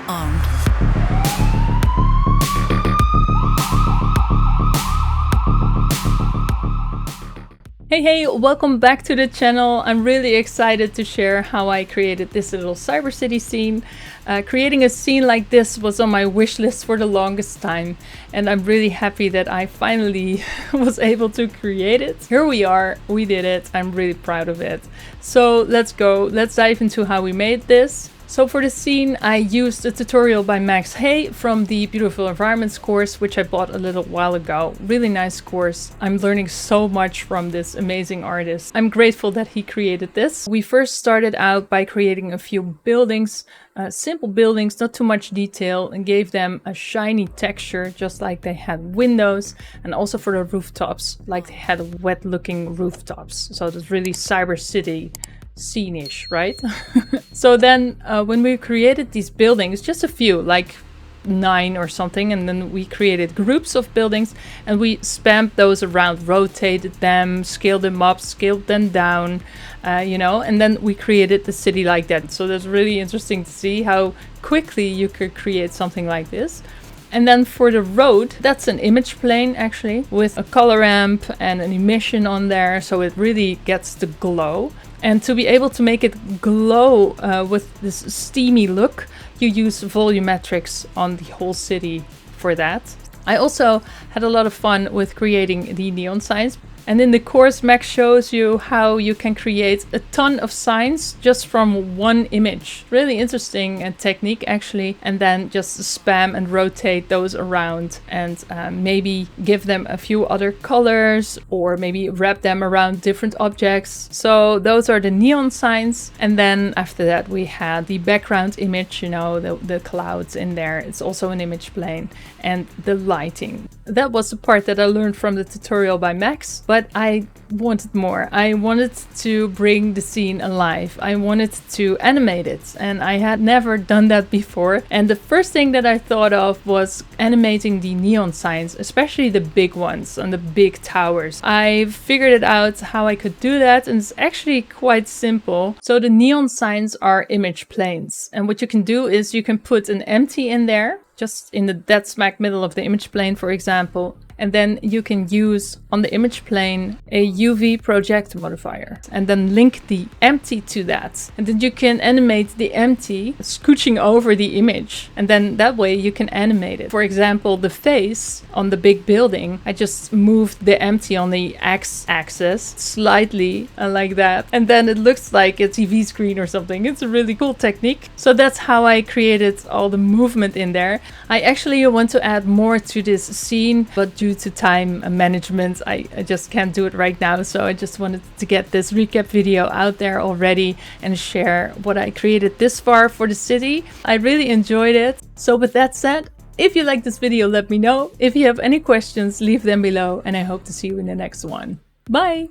Armed. Hey, welcome back to the channel. I'm really excited to share how I created this little cybercity scene. Creating a scene like this was on my wish list for the longest time, and I'm really happy that I finally was able to create it. Here we are, we did it. I'm really proud of it. So let's go, let's dive into how we made this. So for the scene, I used a tutorial by Max Hay from the Beautiful Environments course, which I bought a little while ago. Really nice course. I'm learning so much from this amazing artist. I'm grateful that he created this. We first started out by creating a few buildings, simple buildings, not too much detail, and gave them a shiny texture, just like they had windows, and also for the rooftops, like they had wet looking rooftops. So it was really cyber city scene-ish, right? So then when we created these buildings, just a few, like 9 or something, and then we created groups of buildings and we spammed those around, rotated them, scaled them up, scaled them down, you know, and then we created the city like that. So that's really interesting to see how quickly you could create something like this. And then for the road, that's an image plane actually, with a color ramp and an emission on there, so it really gets the glow. And to be able to make it glow with this steamy look, you use volumetrics on the whole city for that. I also had a lot of fun with creating the neon signs. And in the course, Max shows you how you can create a ton of signs just from one image. Really interesting technique actually. And then just spam and rotate those around and maybe give them a few other colors or maybe wrap them around different objects. So those are the neon signs. And then after that we had the background image, you know, the clouds in there. It's also an image plane, and the lighting. That was the part that I learned from the tutorial by Max. But I wanted more. I wanted to bring the scene alive. I wanted to animate it, and I had never done that before. And the first thing that I thought of was animating the neon signs, especially the big ones on the big towers. I figured it out how I could do that, and it's actually quite simple. So the neon signs are image planes, and what you can do is you can put an empty in there, just in the dead smack middle of the image plane, for example. And then you can use on the image plane a UV project modifier and then link the empty to that. And then you can animate the empty scooching over the image. And then that way you can animate it. For example, the face on the big building, I just moved the empty on the x-axis slightly like that. And then it looks like a TV screen or something. It's a really cool technique. So that's how I created all the movement in there. I actually want to add more to this scene, but due to time management, I just can't do it right now. So I just wanted to get this recap video out there already and share what I created this far for the city. I really enjoyed it. So with that said, if you like this video, let me know. If you have any questions, leave them below, and I hope to see you in the next one. Bye!